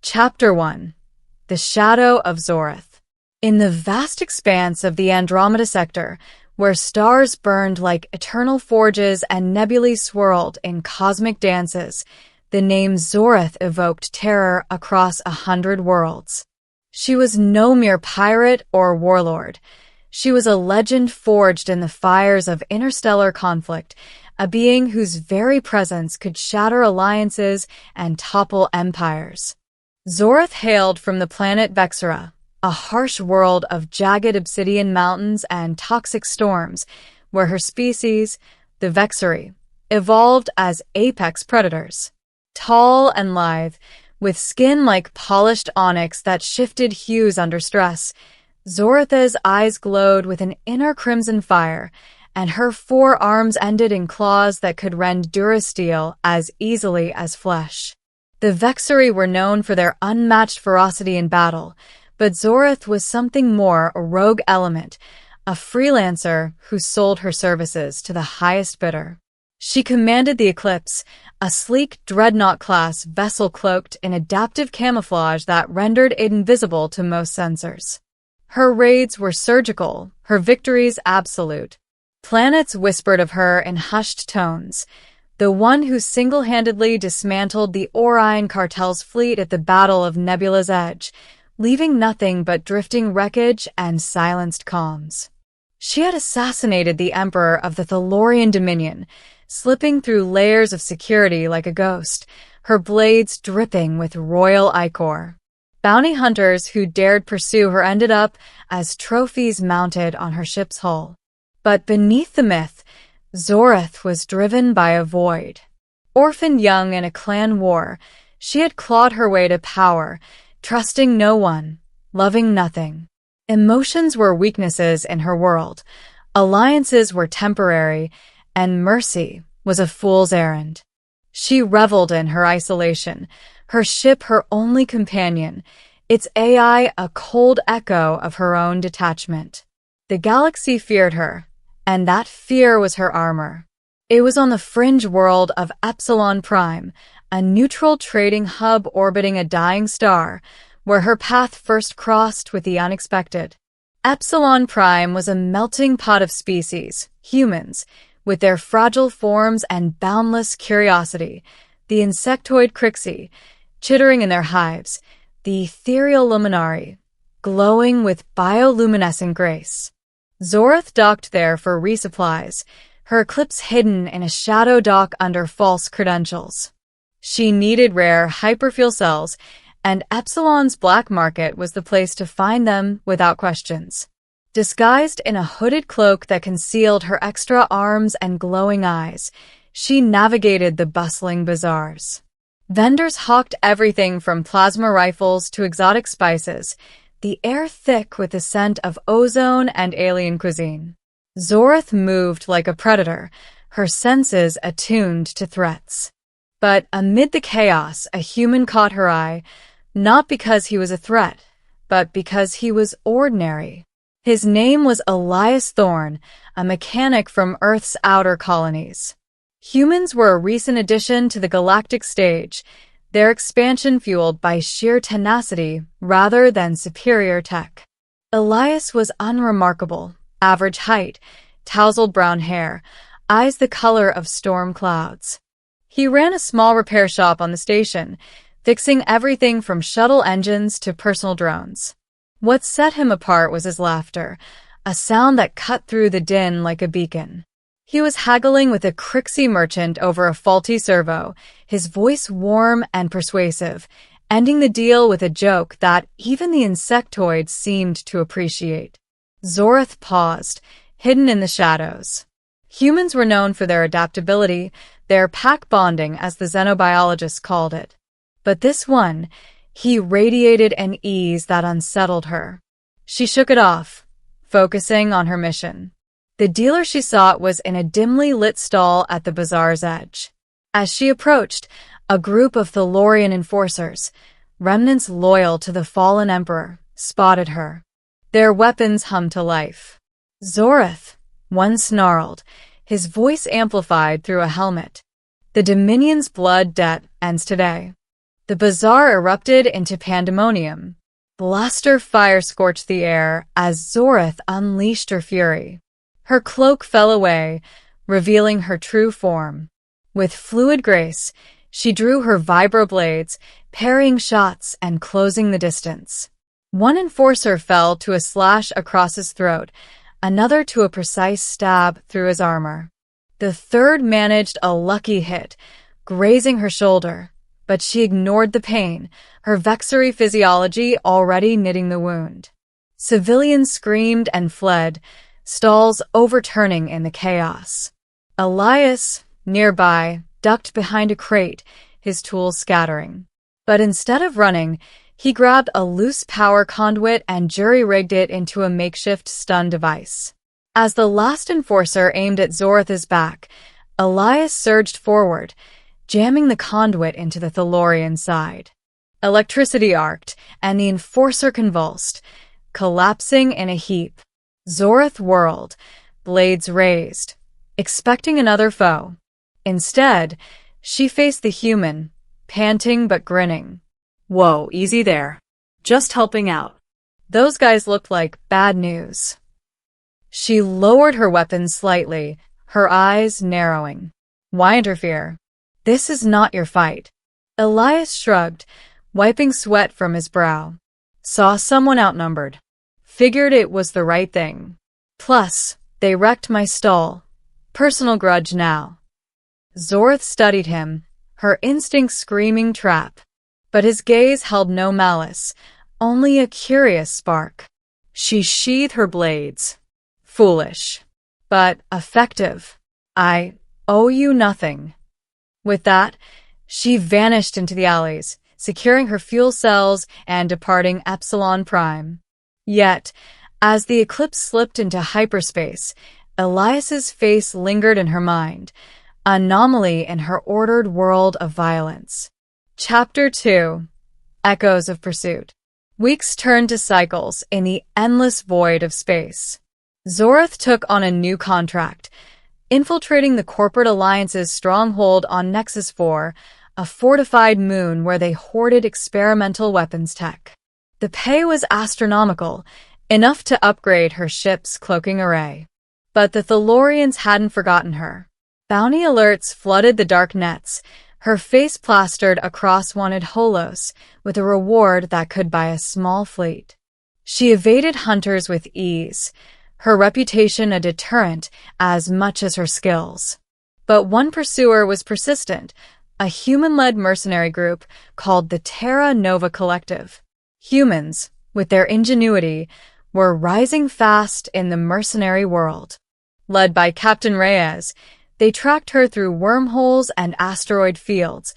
Chapter 1. The Shadow of Zorith. In the vast expanse of the Andromeda sector, where stars burned like eternal forges and nebulae swirled in cosmic dances, the name Zorith evoked terror across 100 worlds. She was no mere pirate or warlord. She was a legend forged in the fires of interstellar conflict, a being whose very presence could shatter alliances and topple empires. Zorith hailed from the planet Vexera, a harsh world of jagged obsidian mountains and toxic storms, where her species, the Vexeri, evolved as apex predators. Tall and lithe, with skin like polished onyx that shifted hues under stress, Zorith's eyes glowed with an inner crimson fire, and her forearms ended in claws that could rend durasteel as easily as flesh. The Vexeri were known for their unmatched ferocity in battle, but Zorith was something more, a rogue element, a freelancer who sold her services to the highest bidder. She commanded the Eclipse, a sleek dreadnought-class vessel cloaked in adaptive camouflage that rendered it invisible to most sensors. Her raids were surgical, her victories absolute. Planets whispered of her in hushed tones, the one who single-handedly dismantled the Orion cartel's fleet at the Battle of Nebula's Edge, leaving nothing but drifting wreckage and silenced calms. She had assassinated the Emperor of the Thalorian Dominion, slipping through layers of security like a ghost, her blades dripping with royal ichor. Bounty hunters who dared pursue her ended up as trophies mounted on her ship's hull. But beneath the myth, Zorith was driven by a void. Orphaned young in a clan war, she had clawed her way to power, trusting no one, loving nothing. Emotions were weaknesses in her world, alliances were temporary, and mercy was a fool's errand. She reveled in her isolation, her ship her only companion, its AI a cold echo of her own detachment. The galaxy feared her, and that fear was her armor. It was on the fringe world of Epsilon Prime, a neutral trading hub orbiting a dying star, where her path first crossed with the unexpected. Epsilon Prime was a melting pot of species, humans, with their fragile forms and boundless curiosity, the insectoid Crixie, chittering in their hives, the ethereal luminari, glowing with bioluminescent grace. Zorith docked there for resupplies, her eclipse hidden in a shadow dock under false credentials. She needed rare hyperfuel cells, and Epsilon's black market was the place to find them without questions. Disguised in a hooded cloak that concealed her extra arms and glowing eyes, she navigated the bustling bazaars. Vendors hawked everything from plasma rifles to exotic spices, the air thick with the scent of ozone and alien cuisine. Zorith moved like a predator, her senses attuned to threats. But amid the chaos, a human caught her eye, not because he was a threat, but because he was ordinary. His name was Elias Thorne, a mechanic from Earth's outer colonies. Humans were a recent addition to the galactic stage, their expansion fueled by sheer tenacity rather than superior tech. Elias was unremarkable, average height, tousled brown hair, eyes the color of storm clouds. He ran a small repair shop on the station, fixing everything from shuttle engines to personal drones. What set him apart was his laughter, a sound that cut through the din like a beacon. He was haggling with a Crixie merchant over a faulty servo, his voice warm and persuasive, ending the deal with a joke that even the insectoids seemed to appreciate. Zorith paused, hidden in the shadows. Humans were known for their adaptability, their pack bonding as the xenobiologists called it. But this one, he radiated an ease that unsettled her. She shook it off, focusing on her mission. The dealer she sought was in a dimly lit stall at the bazaar's edge. As she approached, a group of Thalorian enforcers, remnants loyal to the fallen emperor, spotted her. Their weapons hummed to life. Zorith, one snarled, his voice amplified through a helmet. The Dominion's blood debt ends today. The bazaar erupted into pandemonium. Blaster fire scorched the air as Zorith unleashed her fury. Her cloak fell away, revealing her true form. With fluid grace, she drew her vibroblades, parrying shots and closing the distance. One enforcer fell to a slash across his throat, another to a precise stab through his armor. The third managed a lucky hit, grazing her shoulder, but she ignored the pain, her vexury physiology already knitting the wound. Civilians screamed and fled, stalls overturning in the chaos. Elias, nearby, ducked behind a crate, his tools scattering. But instead of running, he grabbed a loose power conduit and jury-rigged it into a makeshift stun device. As the last enforcer aimed at Zorith's back, Elias surged forward, jamming the conduit into the Thalorian's side. Electricity arced, and the enforcer convulsed, collapsing in a heap. Zorith whirled, blades raised, expecting another foe. Instead, she faced the human, panting but grinning. Whoa, easy there. Just helping out. Those guys looked like bad news. She lowered her weapon slightly, her eyes narrowing. Why interfere? This is not your fight. Elias shrugged, wiping sweat from his brow. Saw someone outnumbered. Figured it was the right thing. Plus, they wrecked my stall. Personal grudge now. Zorith studied him, her instincts screaming trap. But his gaze held no malice, only a curious spark. She sheathed her blades. Foolish, but effective. I owe you nothing. With that, she vanished into the alleys, securing her fuel cells and departing Epsilon Prime. Yet, as the eclipse slipped into hyperspace, Elias's face lingered in her mind, anomaly in her ordered world of violence. Chapter 2. Echoes of Pursuit. Weeks turned to cycles in the endless void of space. Zorith took on a new contract, infiltrating the corporate alliance's stronghold on Nexus 4, a fortified moon where they hoarded experimental weapons tech. The pay was astronomical, enough to upgrade her ship's cloaking array. But the Thalorians hadn't forgotten her. Bounty alerts flooded the dark nets, her face plastered across wanted holos with a reward that could buy a small fleet. She evaded hunters with ease, her reputation a deterrent as much as her skills. But one pursuer was persistent, a human-led mercenary group called the Terra Nova Collective. Humans, with their ingenuity, were rising fast in the mercenary world. Led by Captain Reyes, they tracked her through wormholes and asteroid fields,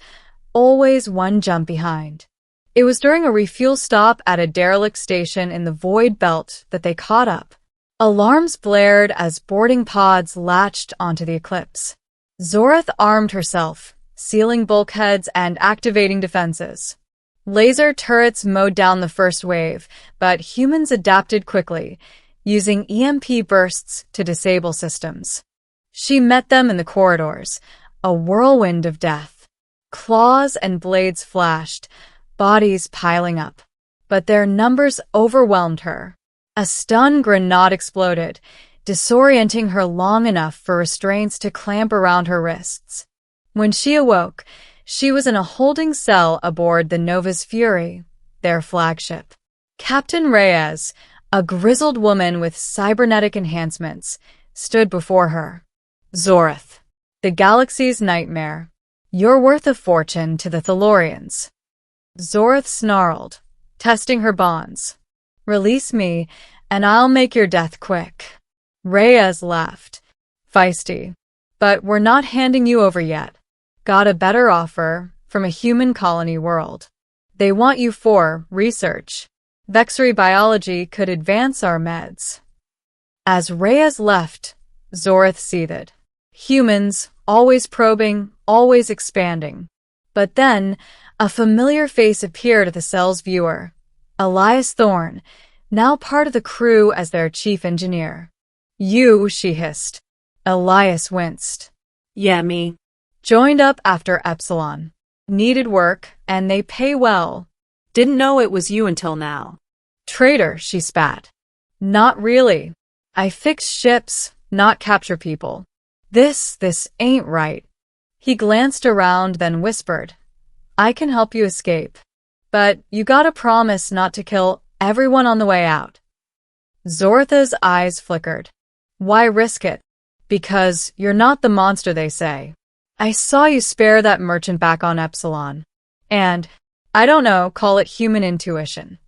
always one jump behind. It was during a refuel stop at a derelict station in the Void Belt that they caught up. Alarms blared as boarding pods latched onto the Eclipse. Zorith armed herself, sealing bulkheads and activating defenses. Laser turrets mowed down the first wave, but humans adapted quickly, using EMP bursts to disable systems. She met them in the corridors, a whirlwind of death. Claws and blades flashed, bodies piling up. But their numbers overwhelmed her. A stun grenade exploded, disorienting her long enough for restraints to clamp around her wrists. When she awoke, she was in a holding cell aboard the Nova's Fury, their flagship. Captain Reyes, a grizzled woman with cybernetic enhancements, stood before her. Zorith, the galaxy's nightmare. You're worth a fortune to the Thalorians. Zorith snarled, testing her bonds. Release me, and I'll make your death quick. Reyes laughed. Feisty. But we're not handing you over yet. Got a better offer from a human colony world. They want you for research. Vexury biology could advance our meds. As Reyes left, Zorith seethed. Humans, always probing, always expanding. But then, a familiar face appeared at the cell's viewer. Elias Thorne, now part of the crew as their chief engineer. You, she hissed. Elias winced. Yeah, me. Joined up after Epsilon. Needed work, and they pay well. Didn't know it was you until now. Traitor, she spat. Not really. I fix ships, not capture people. This ain't right. He glanced around, then whispered, I can help you escape. But you gotta promise not to kill everyone on the way out. Zoratha's eyes flickered. Why risk it? Because you're not the monster they say. I saw you spare that merchant back on Epsilon. And, I don't know, call it human intuition.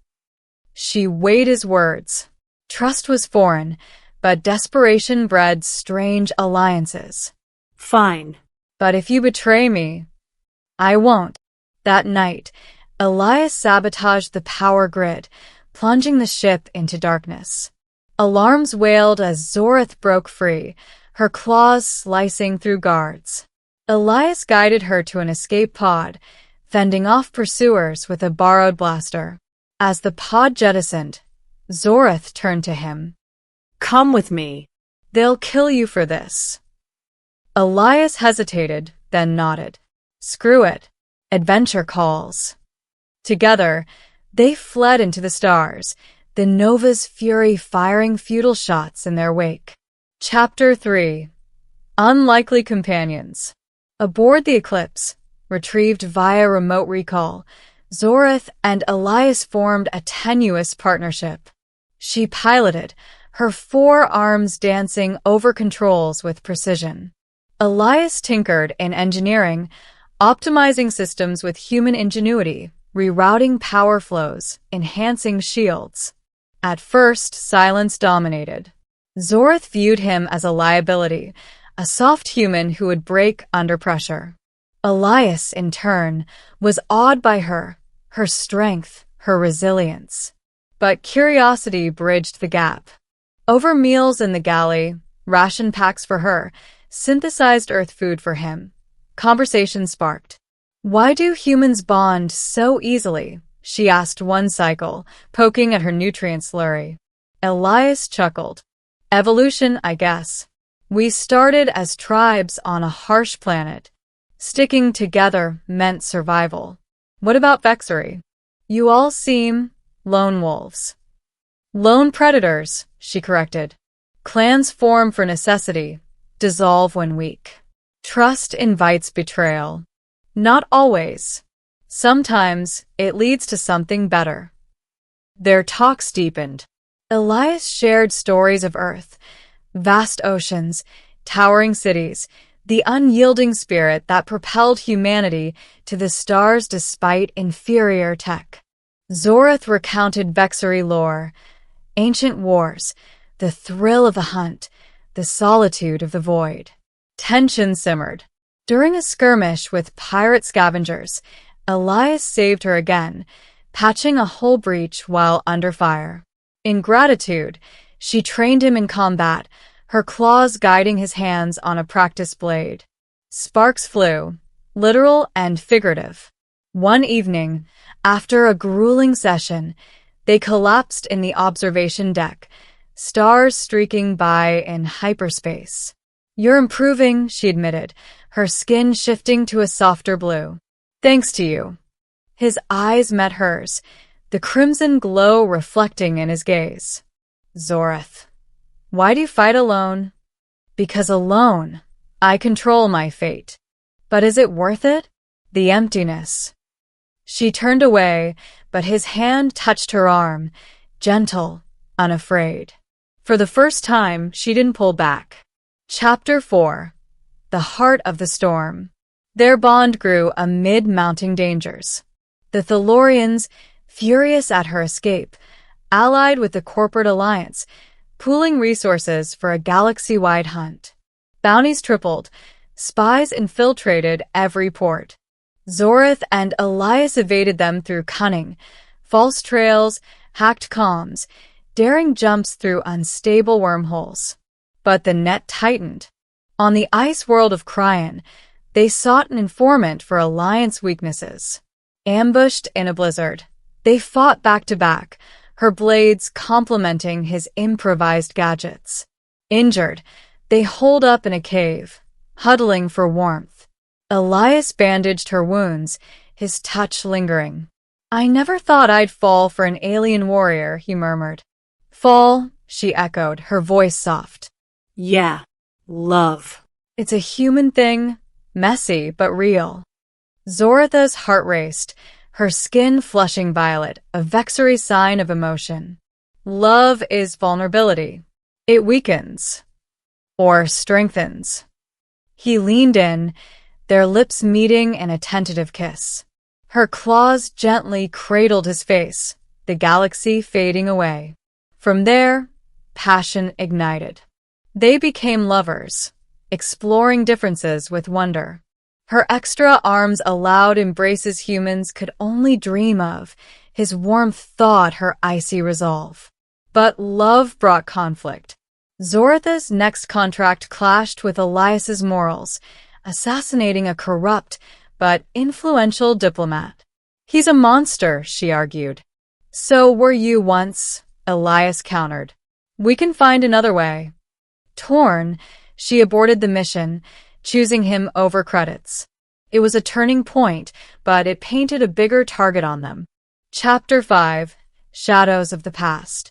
She weighed his words. Trust was foreign, but desperation bred strange alliances. Fine. But if you betray me, I won't. That night, Elias sabotaged the power grid, plunging the ship into darkness. Alarms wailed as Zorath broke free, her claws slicing through guards. Elias guided her to an escape pod, fending off pursuers with a borrowed blaster. As the pod jettisoned, Zorath turned to him. Come with me. They'll kill you for this. Elias hesitated, then nodded. Screw it. Adventure calls. Together, they fled into the stars, the Nova's fury firing futile shots in their wake. Chapter 3. Unlikely Companions. Aboard the Eclipse, retrieved via remote recall, Zorath and Elias formed a tenuous partnership. She piloted, her 4 arms dancing over controls with precision. Elias tinkered in engineering, optimizing systems with human ingenuity, rerouting power flows, enhancing shields. At first, silence dominated. Zorath viewed him as a liability, a soft human who would break under pressure. Elias, in turn, was awed by her strength, her resilience. But curiosity bridged the gap. Over meals in the galley, ration packs for her, synthesized earth food for him. Conversation sparked. Why do humans bond so easily? She asked one cycle, poking at her nutrient slurry. Elias chuckled. Evolution, I guess. We started as tribes on a harsh planet. Sticking together meant survival. What about Vexery? You all seem lone wolves. Lone predators, she corrected. Clans form for necessity, dissolve when weak. Trust invites betrayal. Not always. Sometimes it leads to something better. Their talks deepened. Elias shared stories of Earth, vast oceans, towering cities, the unyielding spirit that propelled humanity to the stars despite inferior tech. Zorath recounted Vexery lore, ancient wars, the thrill of the hunt, the solitude of the void. Tension simmered. During a skirmish with pirate scavengers, Elias saved her again, patching a hull breach while under fire. In gratitude, she trained him in combat, her claws guiding his hands on a practice blade. Sparks flew, literal and figurative. One evening, after a grueling session, they collapsed in the observation deck, stars streaking by in hyperspace. You're improving, she admitted, her skin shifting to a softer blue. Thanks to you. His eyes met hers, the crimson glow reflecting in his gaze. Zorath. Why do you fight alone? Because alone, I control my fate. But is it worth it? The emptiness. She turned away, but his hand touched her arm, gentle, unafraid. For the first time, she didn't pull back. Chapter 4. The Heart of the Storm. Their bond grew amid mounting dangers. The Thalorians, furious at her escape, allied with the corporate alliance, pooling resources for a galaxy-wide hunt. Bounties tripled, spies infiltrated every port. Zorath and Elias evaded them through cunning, false trails, hacked comms, daring jumps through unstable wormholes. But the net tightened. On the ice world of Cryon, they sought an informant for Alliance weaknesses. Ambushed in a blizzard, they fought back to back, her blades complementing his improvised gadgets. Injured, they holed up in a cave, huddling for warmth. Elias bandaged her wounds, his touch lingering. "I never thought I'd fall for an alien warrior," he murmured. "Fall?" she echoed, her voice soft. Yeah, love. "It's a human thing, messy but real." Zoratha's heart raced, her skin flushing violet, a vexatory sign of emotion. Love is vulnerability. It weakens. Or strengthens. He leaned in, their lips meeting in a tentative kiss. Her claws gently cradled his face, the galaxy fading away. From there, passion ignited. They became lovers, exploring differences with wonder. Her extra arms allowed embraces humans could only dream of, his warmth thawed her icy resolve. But love brought conflict. Zoratha's next contract clashed with Elias's morals, assassinating a corrupt but influential diplomat. "He's a monster," she argued. "So were you once," Elias countered. "We can find another way." Torn, she aborted the mission, choosing him over credits. It was a turning point, but it painted a bigger target on them. Chapter 5: Shadows of the Past.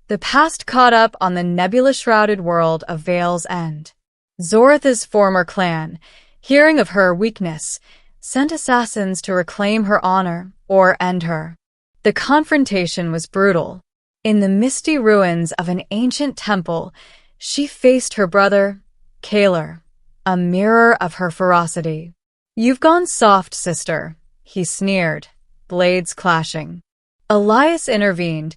The past caught up on the nebula-shrouded world of Vale's End. Zoratha's former clan, hearing of her weakness, sent assassins to reclaim her honor or end her. The confrontation was brutal. In the misty ruins of an ancient temple, she faced her brother, Kalar, a mirror of her ferocity. "You've gone soft, sister," he sneered, blades clashing. Elias intervened,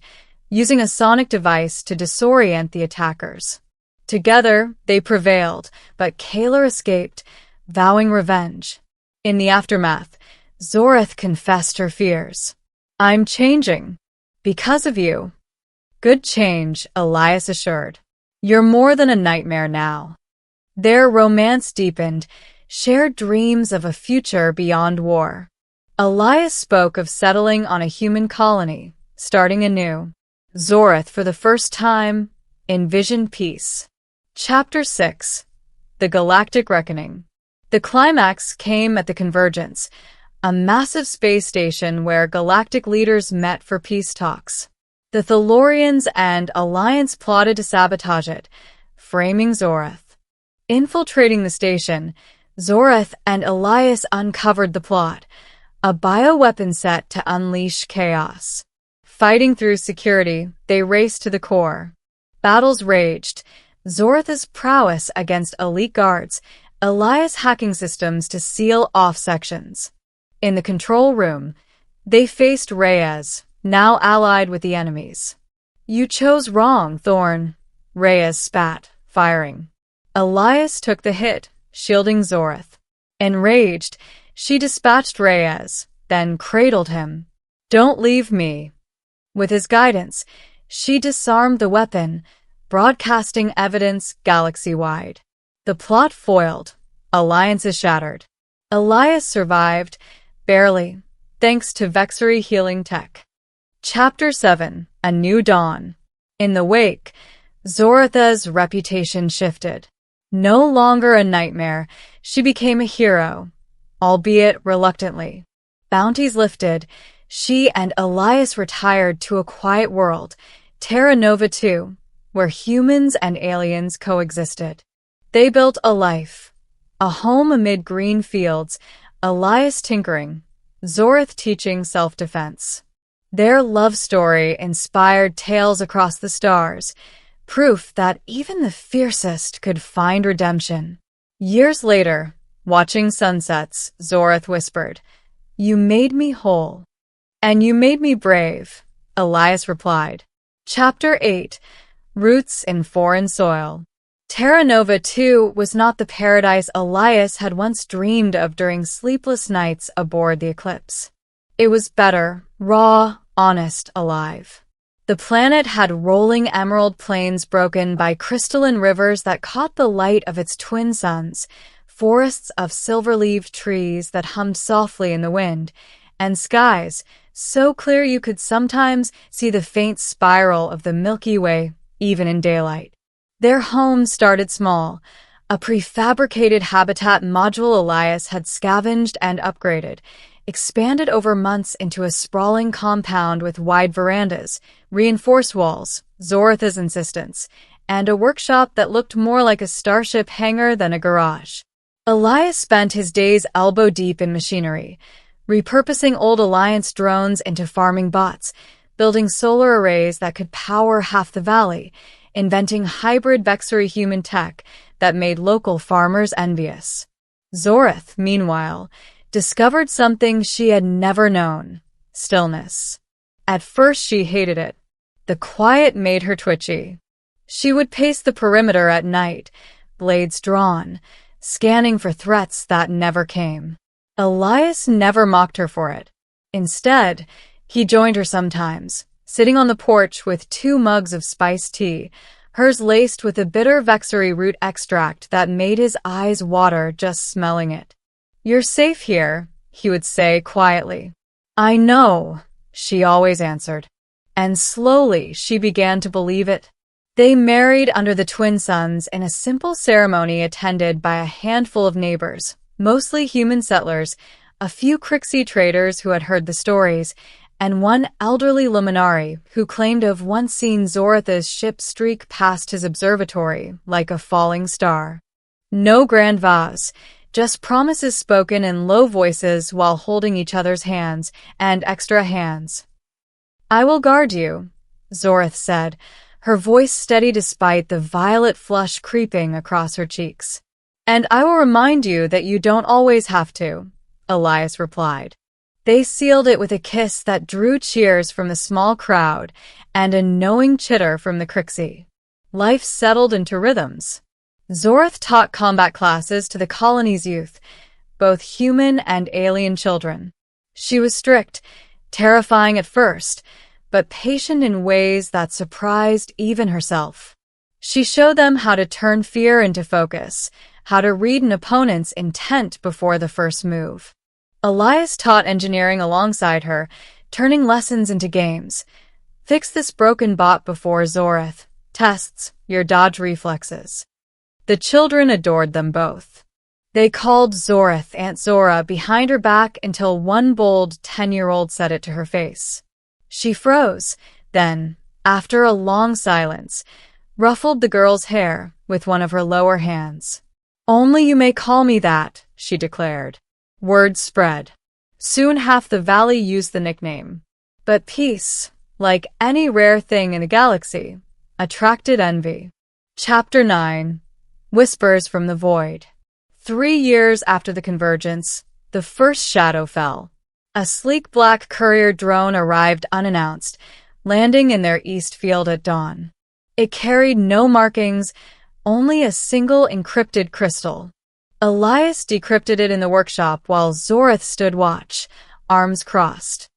using a sonic device to disorient the attackers. Together, they prevailed, but Kalar escaped, vowing revenge. In the aftermath, Zorath confessed her fears. "I'm changing. Because of you." "Good change," Elias assured. "You're more than a nightmare now." Their romance deepened, shared dreams of a future beyond war. Elias spoke of settling on a human colony, starting anew. Zorath, for the first time, envisioned peace. Chapter 6: The Galactic Reckoning. The climax came at the Convergence, a massive space station where galactic leaders met for peace talks. The Thalorians and Alliance plotted to sabotage it, framing Zorath. Infiltrating the station, Zorath and Elias uncovered the plot, a bioweapon set to unleash chaos. Fighting through security, they raced to the core. Battles raged, Zoratha's prowess against elite guards, Elias hacking systems to seal off sections. In the control room, they faced Reyes, now allied with the enemies. "You chose wrong, Thorn," Reyes spat, firing. Elias took the hit, shielding Zorath. Enraged, she dispatched Reyes, then cradled him. "Don't leave me." With his guidance, she disarmed the weapon, broadcasting evidence galaxy-wide. The plot foiled, alliances shattered. Elias survived, barely, thanks to Vexary healing tech. Chapter 7: A New Dawn. In the wake, Zoratha's reputation shifted. No longer a nightmare, she became a hero, albeit reluctantly. Bounties lifted, she and Elias retired to a quiet world, Terra Nova 2, where humans and aliens coexisted. They built a life, a home amid green fields, Elias tinkering, Zorath teaching self-defense. Their love story inspired tales across the stars, proof that even the fiercest could find redemption. Years later, watching sunsets, Zorath whispered, "You made me whole." "And you made me brave," Elias replied. Chapter 8: Roots in Foreign Soil. Terra Nova 2 was not the paradise Elias had once dreamed of during sleepless nights aboard the Eclipse. It was better, raw, honest, alive. The planet had rolling emerald plains broken by crystalline rivers that caught the light of its twin suns, forests of silver-leaved trees that hummed softly in the wind, and skies so clear you could sometimes see the faint spiral of the Milky Way, even in daylight. Their home started small, A prefabricated habitat module Elias had scavenged and upgraded, expanded over months into a sprawling compound with wide verandas, reinforced walls, Zorath's insistence, and a workshop that looked more like a starship hangar than a garage. Elias spent his days elbow-deep in machinery, repurposing old Alliance drones into farming bots, building solar arrays that could power half the valley, inventing hybrid Vexari human tech that made local farmers envious. Zorath, meanwhile, discovered something she had never known: stillness. At first she hated it. The quiet made her twitchy. She would pace the perimeter at night, blades drawn, scanning for threats that never came. Elias never mocked her for it. Instead, he joined her sometimes, sitting on the porch with 2 mugs of spiced tea, hers laced with a bitter Vexari root extract that made his eyes water just smelling it. "You're safe here," he would say quietly. "I know," she always answered. And slowly she began to believe it. They married under the twin suns in a simple ceremony attended by a handful of neighbors, mostly human settlers, a few Crixie traders who had heard the stories, and one elderly luminari who claimed to have once seen Zorath's ship streak past his observatory like a falling star. No grand vows, just promises spoken in low voices while holding each other's hands and extra hands. "I will guard you," Zorath said, her voice steady despite the violet flush creeping across her cheeks. "And I will remind you that you don't always have to," Elias replied. They sealed it with a kiss that drew cheers from the small crowd and a knowing chitter from the Crixie. Life settled into rhythms. Zorath taught combat classes to the colony's youth, both human and alien children. She was strict, terrifying at first, but patient in ways that surprised even herself. She showed them how to turn fear into focus, how to read an opponent's intent before the first move. Elias taught engineering alongside her, turning lessons into games. "Fix this broken bot before Zorath. Tests your dodge reflexes." The children adored them both. They called Zorath Aunt Zora behind her back until one bold 10-year-old said it to her face. She froze, then, after a long silence, ruffled the girl's hair with one of her lower hands. "Only you may call me that," she declared. Word spread. Soon half the valley used the nickname. But peace, like any rare thing in the galaxy, attracted envy. Chapter 9. Whispers from the Void. 3 years after the convergence, the first shadow fell. A sleek black courier drone arrived unannounced, landing in their east field at dawn. It carried no markings, only a single encrypted crystal. Elias decrypted it in the workshop while Zorath stood watch, arms crossed.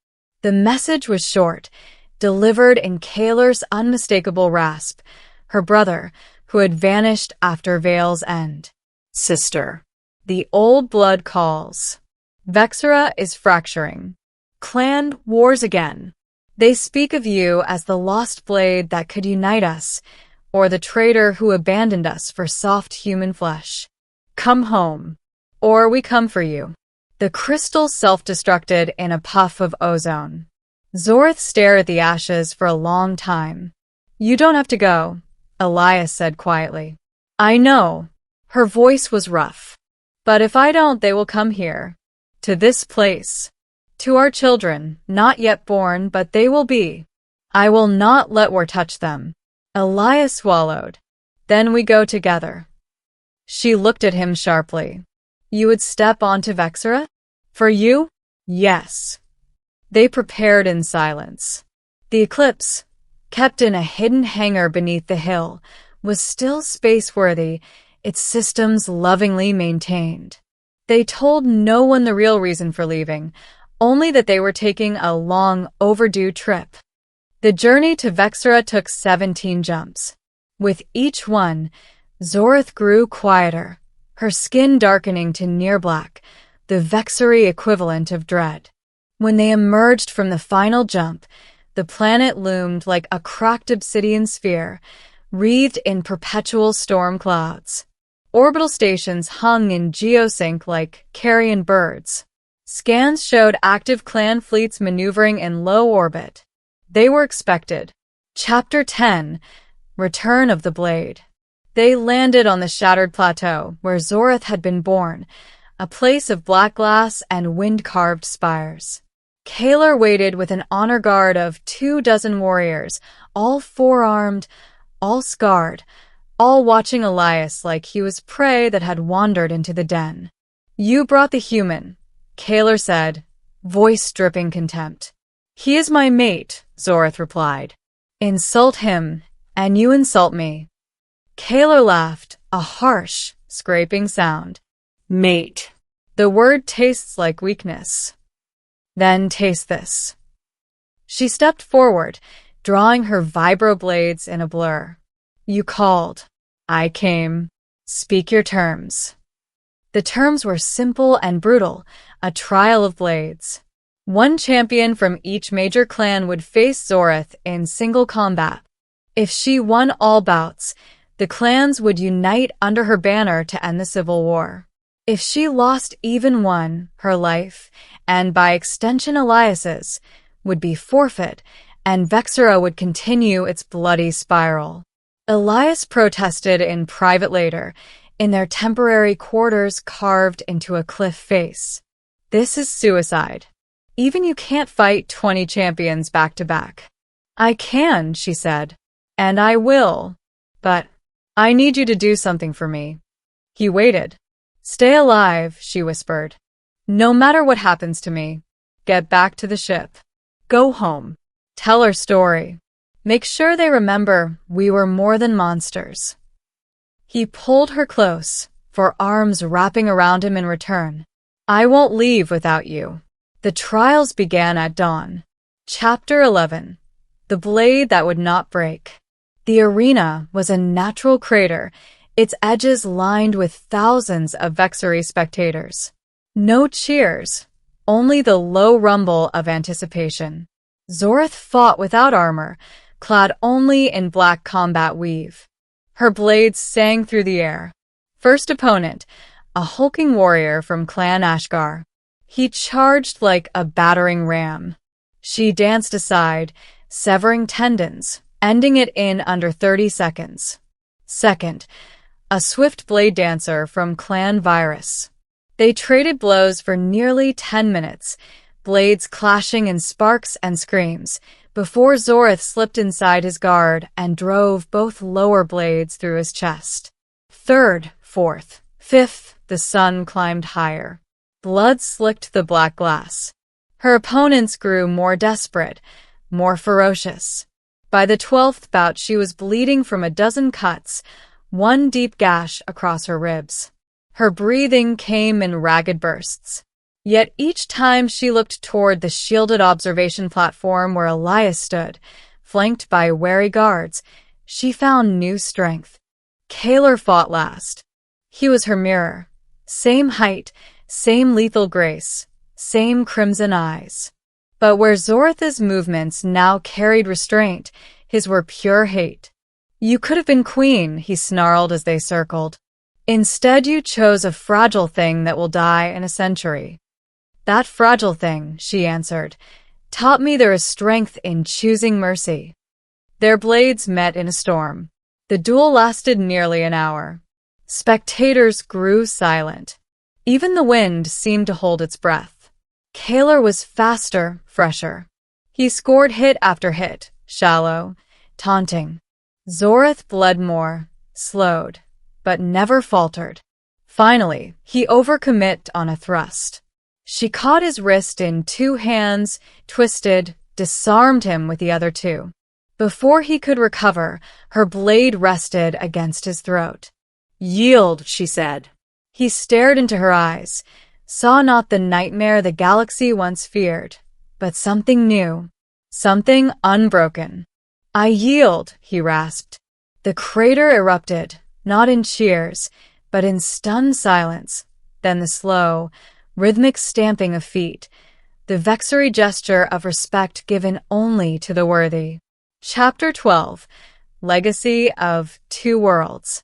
The message was short, delivered in Kaler's unmistakable rasp, her brother, who had vanished after Vale's end. "Sister, the old blood calls. Vexara is fracturing. Clan wars again. They speak of you as the lost blade that could unite us, or the traitor who abandoned us for soft human flesh. Come home, or we come for you." The crystal self-destructed in a puff of ozone. Zorath stared at the ashes for a long time. "You don't have to go," Elias said quietly. "I know." Her voice was rough. "But if I don't, they will come here. To this place. To our children, not yet born, but they will be. I will not let war touch them." Elias swallowed. "Then we go together." She looked at him sharply. "You would step onto Vexara? For you?" "Yes." They prepared in silence. The Eclipse, kept in a hidden hangar beneath the hill, was still space-worthy, its systems lovingly maintained. They told no one the real reason for leaving, only that they were taking a long, overdue trip. The journey to Vexara took 17 jumps. With each one, Zorath grew quieter, her skin darkening to near black, the Vexari equivalent of dread. When they emerged from the final jump, the planet loomed like a cracked obsidian sphere, wreathed in perpetual storm clouds. Orbital stations hung in geosync like carrion birds. Scans showed active clan fleets maneuvering in low orbit. They were expected. Chapter 10: Return of the Blade. They landed on the shattered plateau where Zorith had been born, a place of black glass and wind-carved spires. Kalar waited with an honor guard of 24 warriors, all four-armed, all scarred, all watching Elias like he was prey that had wandered into the den. "You brought the human," Kalar said, voice dripping contempt. "He is my mate," Zorith replied. "Insult him, and you insult me." Kalar laughed, a harsh, scraping sound. Mate. The word tastes like weakness. "Then taste this." She stepped forward, drawing her vibroblades in a blur. "You called. I came. Speak your terms." The terms were simple and brutal, a trial of blades. One champion from each major clan would face Zorith in single combat. If she won all bouts, the clans would unite under her banner to end the civil war. If she lost even one, her life, and by extension Elias's, would be forfeit, and Vexera would continue its bloody spiral. Elias protested in private later, in their temporary quarters carved into a cliff face. "This is suicide. Even you can't fight 20 champions back to back." "I can," she said. "And I will. But I need you to do something for me." He waited. "Stay alive," she whispered. "No matter what happens to me, get back to the ship. Go home. Tell our story. Make sure they remember we were more than monsters." He pulled her close, for arms wrapping around him in return. "I won't leave without you." The trials began at dawn. Chapter 11: The Blade That Would Not Break. The arena was a natural crater, its edges lined with thousands of Vexeri spectators. No cheers, only the low rumble of anticipation. Zorith fought without armor, clad only in black combat weave. Her blades sang through the air. First opponent, a hulking warrior from Clan Ashgar. He charged like a battering ram. She danced aside, severing tendons, ending it in under 30 seconds. Second, a swift blade dancer from Clan Virus. They traded blows for nearly 10 minutes, blades clashing in sparks and screams, before Zorith slipped inside his guard and drove both lower blades through his chest. Third, fourth, fifth, the sun climbed higher. Blood slicked the black glass. Her opponents grew more desperate, more ferocious. By the 12th bout, she was bleeding from a dozen cuts, one deep gash across her ribs. Her breathing came in ragged bursts. Yet each time she looked toward the shielded observation platform where Elias stood, flanked by wary guards, she found new strength. Kalar fought last. He was her mirror. Same height, same lethal grace, same crimson eyes. But where Zorith's movements now carried restraint, his were pure hate. "You could have been queen," he snarled as they circled. "Instead you chose a fragile thing that will die in a century." "That fragile thing," she answered, "taught me there is strength in choosing mercy." Their blades met in a storm. The duel lasted nearly an hour. Spectators grew silent. Even the wind seemed to hold its breath. Kalar was faster, fresher. He scored hit after hit, shallow, taunting. Zorith bled more, slowed, but never faltered. Finally, he overcommit on a thrust. She caught his wrist in 2 hands, twisted, disarmed him with the other 2. Before he could recover, her blade rested against his throat. "Yield," she said. He stared into her eyes, saw not the nightmare the galaxy once feared, but something new, something unbroken. "I yield," he rasped. The crater erupted, not in cheers, but in stunned silence, then the slow, rhythmic stamping of feet, the Vexeri gesture of respect given only to the worthy. Chapter 12: Legacy of Two Worlds.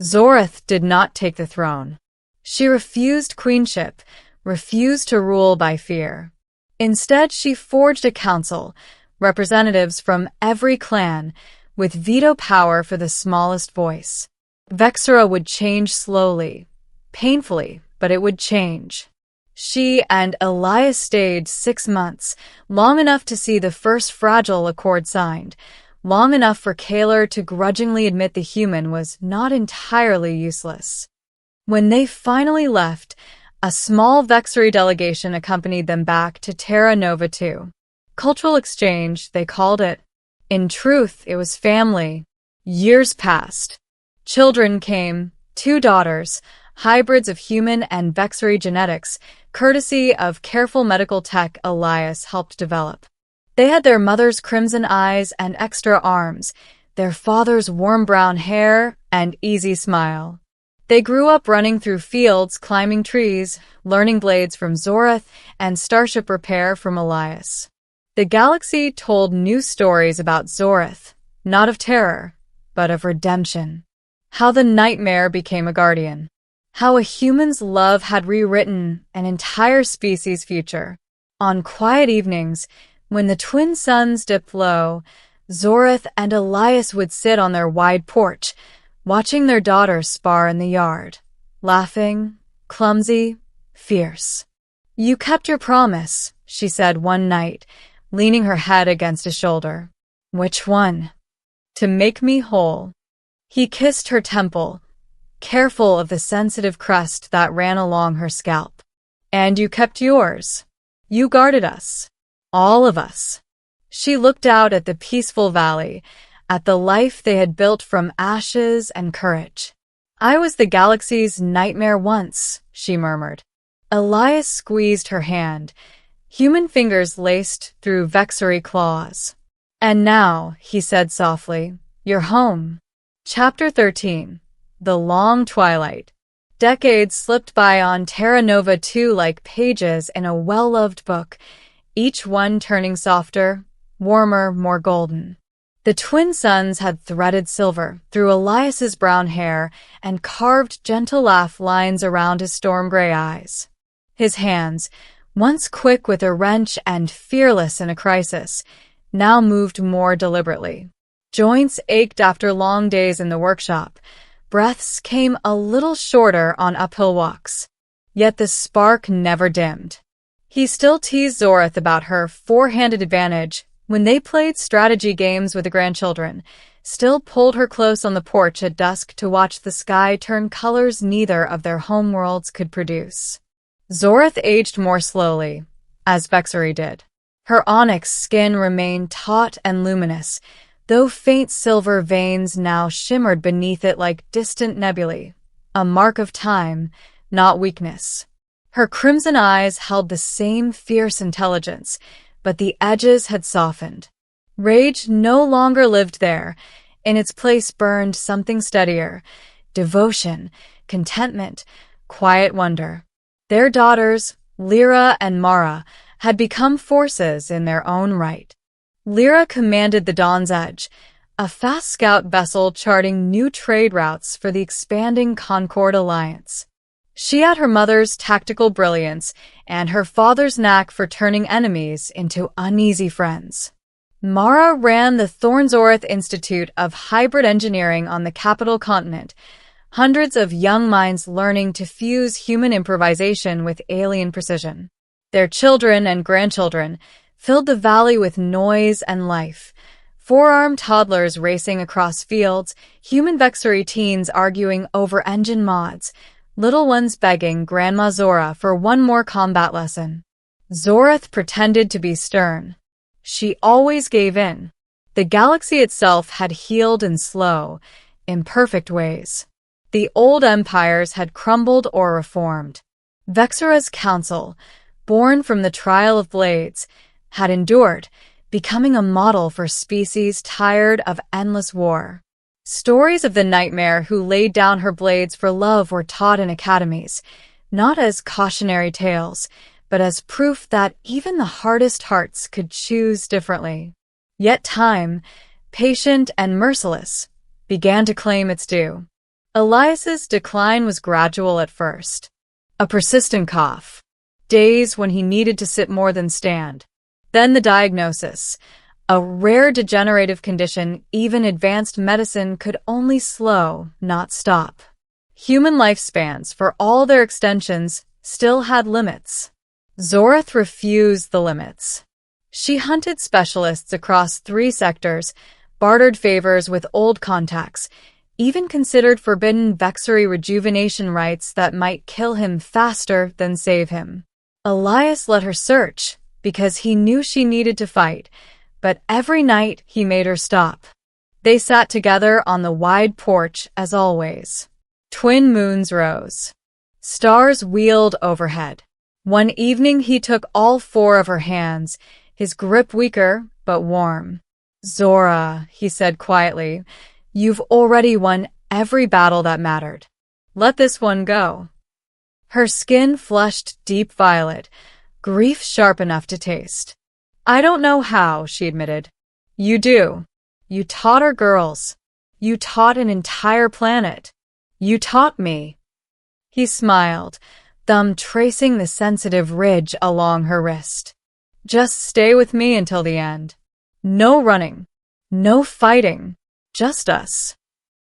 Zoreth did not take the throne. She refused queenship, refused to rule by fear. Instead, she forged a council, representatives from every clan, with veto power for the smallest voice. Vexera would change slowly, painfully, but it would change. She and Elias stayed 6 months, long enough to see the first fragile accord signed, long enough for Kaler to grudgingly admit the human was not entirely useless. When they finally left, a small Vexeri delegation accompanied them back to Terra Nova 2. Cultural exchange, they called it. In truth, it was family. Years passed. Children came, 2 daughters, hybrids of human and Vexeri genetics, courtesy of careful medical tech Elias helped develop. They had their mother's crimson eyes and extra arms, their father's warm brown hair and easy smile. They grew up running through fields, climbing trees, learning blades from Zoreth and starship repair from Elias. The galaxy told new stories about Zoreth, not of terror, but of redemption. How the nightmare became a guardian. How a human's love had rewritten an entire species' future. On quiet evenings, when the twin suns dipped low, Zoreth and Elias would sit on their wide porch, watching their daughters spar in the yard, laughing, clumsy, fierce. "You kept your promise," she said one night, leaning her head against his shoulder. "Which one?" "To make me whole." He kissed her temple, careful of the sensitive crest that ran along her scalp. "And you kept yours. You guarded us. All of us." She looked out at the peaceful valley, at the life they had built from ashes and courage. "I was the galaxy's nightmare once," she murmured. Elias squeezed her hand, human fingers laced through Vexeri claws. "And now," he said softly, "you're home." Chapter 13. The Long Twilight. Decades slipped by on Terra Nova 2 like pages in a well-loved book, each one turning softer, warmer, more golden. The twin suns had threaded silver through Elias's brown hair and carved gentle laugh lines around his storm-gray eyes. His hands, once quick with a wrench and fearless in a crisis, now moved more deliberately. Joints ached after long days in the workshop. Breaths came a little shorter on uphill walks. Yet the spark never dimmed. He still teased Zoreth about her four-handed advantage when they played strategy games with the grandchildren, still pulled her close on the porch at dusk to watch the sky turn colors neither of their homeworlds could produce. Zoreth aged more slowly, as Vexeri did. Her onyx skin remained taut and luminous, though faint silver veins now shimmered beneath it like distant nebulae, a mark of time, not weakness. Her crimson eyes held the same fierce intelligence, but the edges had softened. Rage no longer lived there. In its place burned something steadier, devotion, contentment, quiet wonder. Their daughters, Lyra and Mara, had become forces in their own right. Lyra commanded the Dawn's Edge, a fast scout vessel charting new trade routes for the expanding Concord Alliance. She had her mother's tactical brilliance and her father's knack for turning enemies into uneasy friends. Mara ran the Thornzoreth Institute of Hybrid Engineering on the capital continent, hundreds of young minds learning to fuse human improvisation with alien precision. Their children and grandchildren filled the valley with noise and life. Four-armed toddlers racing across fields, human Vexeri teens arguing over engine mods, little ones begging Grandma Zora for one more combat lesson. Zoreth pretended to be stern. She always gave in. The galaxy itself had healed in slow, imperfect ways. The old empires had crumbled or reformed. Vexera's council, born from the trial of blades, had endured, becoming a model for species tired of endless war. Stories of the nightmare who laid down her blades for love were taught in academies, not as cautionary tales, but as proof that even the hardest hearts could choose differently. Yet time, patient and merciless, began to claim its due. Elias's decline was gradual at first. A persistent cough. Days when he needed to sit more than stand. Then the diagnosis. A rare degenerative condition even advanced medicine could only slow, not stop. Human lifespans, for all their extensions, still had limits. Zorath refused the limits. She hunted specialists across 3 sectors, bartered favors with old contacts, even considered forbidden Vexery rejuvenation rites that might kill him faster than save him. Elias let her search, because he knew she needed to fight, but every night he made her stop. They sat together on the wide porch as always. Twin moons rose. Stars wheeled overhead. One evening he took all 4 of her hands, his grip weaker but warm. "Zora," he said quietly, "you've already won every battle that mattered. Let this one go." Her skin flushed deep violet, grief sharp enough to taste. "I don't know how," she admitted. "You do. You taught our girls. You taught an entire planet. You taught me." He smiled, thumb tracing the sensitive ridge along her wrist. "Just stay with me until the end. No running. No fighting. Just us."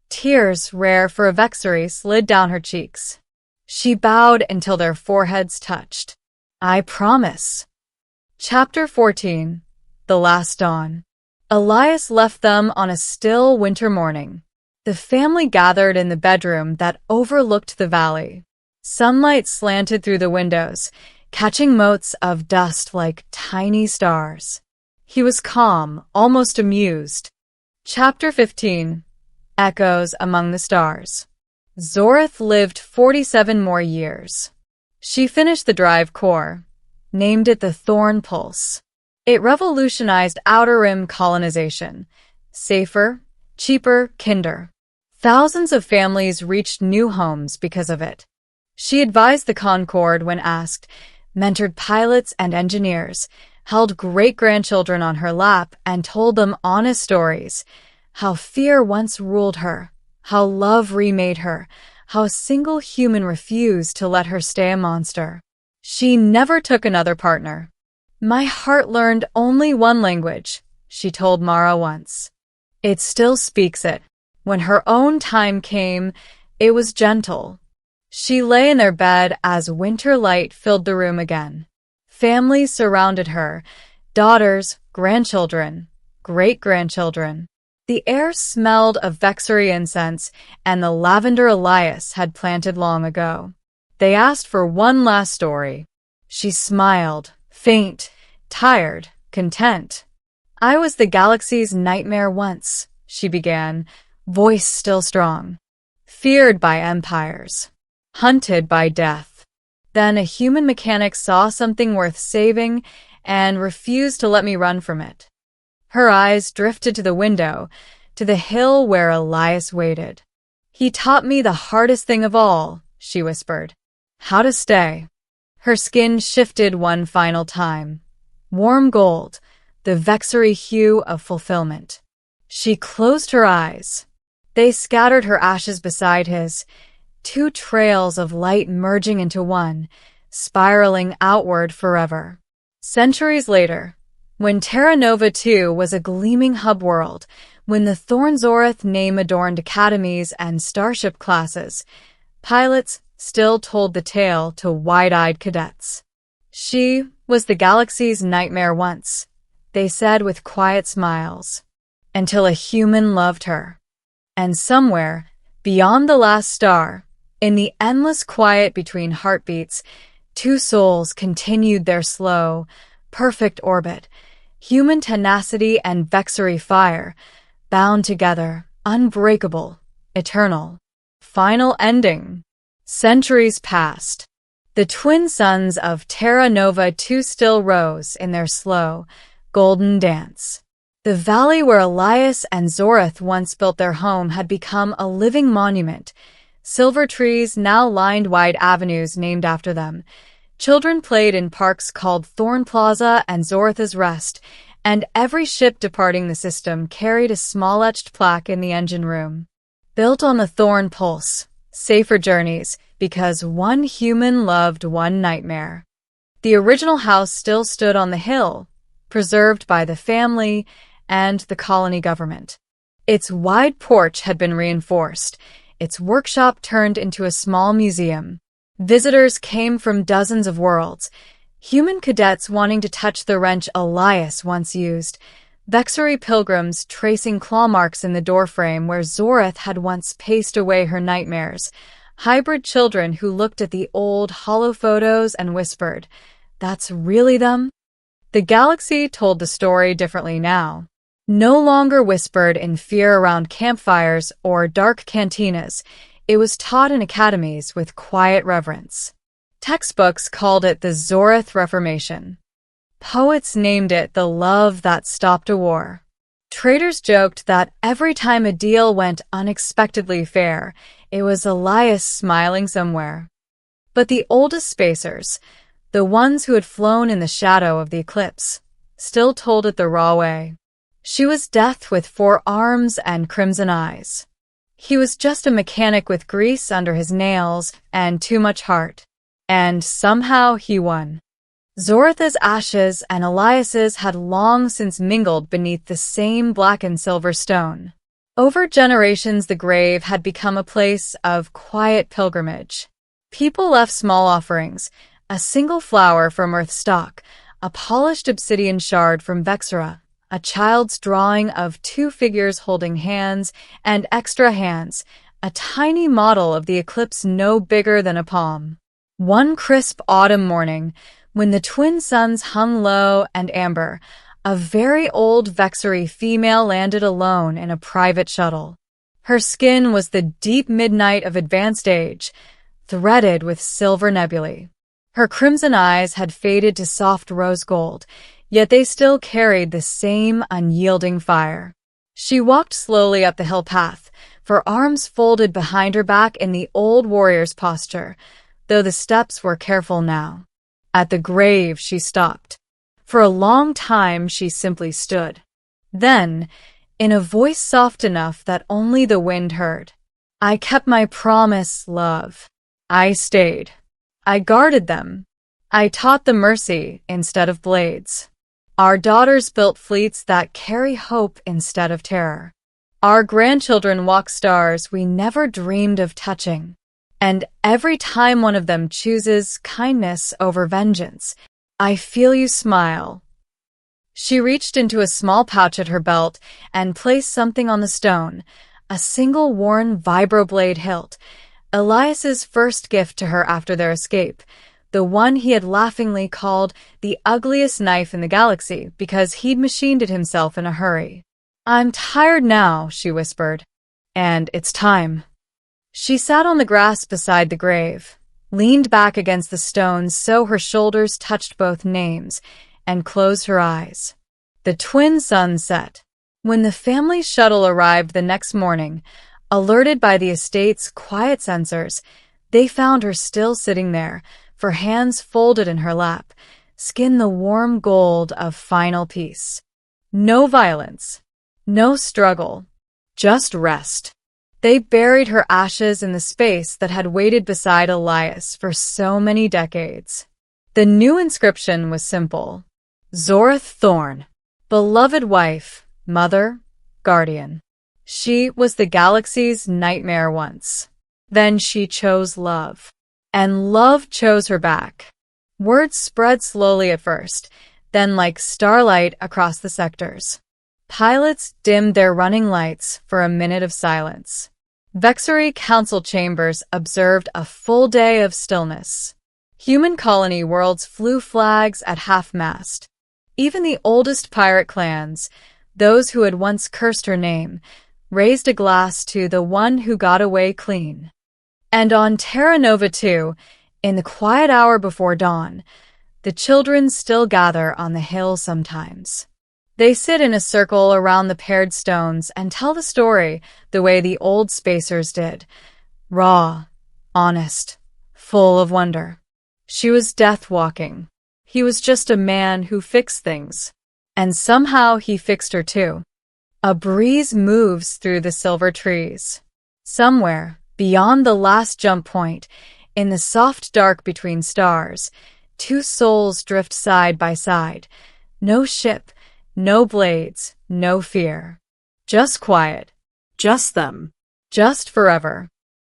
Tears, rare for a Vexery, slid down her cheeks. She bowed until their foreheads touched. "I promise." Chapter 14. The Last Dawn. Elias left them on a still winter morning. The family gathered in the bedroom that overlooked the valley. Sunlight slanted through the windows, catching motes of dust like tiny stars. He was calm, almost amused. Chapter 15. Echoes Among the Stars. Zorath lived 47 more years. She finished the drive core, named it the Thorn Pulse. It revolutionized Outer Rim colonization. Safer, cheaper, kinder. Thousands of families reached new homes because of it. She advised the Concord when asked, mentored pilots and engineers, held great-grandchildren on her lap and told them honest stories. How fear once ruled her, how love remade her, how a single human refused to let her stay a monster. She never took another partner. "My heart learned only one language," she told Mara once. It still speaks it. When her own time came, it was gentle. She lay in their bed as winter light filled the room again. Families surrounded her, daughters, grandchildren, great-grandchildren. The air smelled of Vexery incense and the lavender Elias had planted long ago. They asked for one last story. She smiled, faint, tired, content. "I was the galaxy's nightmare once," she began, voice still strong. "Feared by empires. Hunted by death. Then a human mechanic saw something worth saving and refused to let me run from it." Her eyes drifted to the window, to the hill where Elias waited. "He taught me the hardest thing of all," she whispered. "How to stay." Her skin shifted one final time. Warm gold, the Vexery hue of fulfillment. She closed her eyes. They scattered her ashes beside his, 2 trails of light merging into one, spiraling outward forever. Centuries later, when Terra Nova 2 was a gleaming hub world, when the Thorn Zorath name adorned academies and starship classes, pilots still told the tale to wide-eyed cadets. "She was the galaxy's nightmare once," they said with quiet smiles, "until a human loved her." And somewhere, beyond the last star, in the endless quiet between heartbeats, 2 souls continued their slow, perfect orbit, human tenacity and Vexery fire, bound together, unbreakable, eternal. Final ending. Centuries passed. The twin suns of Terra Nova 2 still rose in their slow, golden dance. The valley where Elias and Zorath once built their home had become a living monument. Silver trees now lined wide avenues named after them. Children played in parks called Thorn Plaza and Zorath's Rest, and every ship departing the system carried a small etched plaque in the engine room. built on the thorn pulse, safer journeys, because one human loved one nightmare. The original house still stood on the hill, preserved by the family and the colony government. Its wide porch had been reinforced, its workshop turned into a small museum. Visitors came from dozens of worlds, human cadets wanting to touch the wrench Elias once used, Vexery pilgrims tracing claw marks in the doorframe where Zorith had once paced away her nightmares, hybrid children who looked at the old hollow photos and whispered, "That's really them?" The galaxy told the story differently now. No longer whispered in fear around campfires or dark cantinas, it was taught in academies with quiet reverence. Textbooks called it the Zorith Reformation. Poets named it the love that stopped a war. Traders joked that every time a deal went unexpectedly fair, it was Elias smiling somewhere. But the oldest spacers, the ones who had flown in the shadow of the eclipse, still told it the raw way. She was death with 4 arms and crimson eyes. He was just a mechanic with grease under his nails and too much heart. And somehow he won. Zoritha's ashes and Elias's had long since mingled beneath the same black and silver stone. Over generations, the grave had become a place of quiet pilgrimage. People left small offerings, a single flower from Earth's stalk, a polished obsidian shard from Vexera, a child's drawing of 2 figures holding hands and extra hands, a tiny model of the eclipse no bigger than a palm. One crisp autumn morning, when the twin suns hung low and amber, a very old Vexery female landed alone in a private shuttle. Her skin was the deep midnight of advanced age, threaded with silver nebulae. Her crimson eyes had faded to soft rose gold, yet they still carried the same unyielding fire. She walked slowly up the hill path, her arms folded behind her back in the old warrior's posture, though the steps were careful now. At the grave, she stopped. For a long time, she simply stood. Then, in a voice soft enough that only the wind heard, "I kept my promise, love. I stayed. I guarded them. I taught them mercy instead of blades. Our daughters built fleets that carry hope instead of terror. Our grandchildren walk stars we never dreamed of touching. And every time one of them chooses kindness over vengeance, I feel you smile." She reached into a small pouch at her belt and placed something on the stone, a single worn vibroblade hilt, Elias's first gift to her after their escape, the one he had laughingly called the ugliest knife in the galaxy because he'd machined it himself in a hurry. "I'm tired now," she whispered, "and it's time." She sat on the grass beside the grave, leaned back against the stones so her shoulders touched both names, and closed her eyes. The twin suns set. When the family shuttle arrived the next morning, alerted by the estate's quiet sensors, they found her still sitting there, her hands folded in her lap, skin the warm gold of final peace. No violence, no struggle, just rest. They buried her ashes in the space that had waited beside Elias for so many decades. The new inscription was simple: Zorith Thorn, beloved wife, mother, guardian. She was the galaxy's nightmare once. Then she chose love. And love chose her back. Words spread slowly at first, then like starlight across the sectors. Pilots dimmed their running lights for a minute of silence. Vexery council chambers observed a full day of stillness. Human colony worlds flew flags at half-mast. Even the oldest pirate clans, those who had once cursed her name, raised a glass to the one who got away clean. And on Terra Nova 2, in the quiet hour before dawn, the children still gather on the hill sometimes. They sit in a circle around the paired stones and tell the story the way the old spacers did. Raw, honest, full of wonder. She was death walking. He was just a man who fixed things. And somehow he fixed her too. A breeze moves through the silver trees. Somewhere, beyond the last jump point, in the soft dark between stars, two souls drift side by side. No ship, no blades, no fear. Just quiet. Just them. Just forever.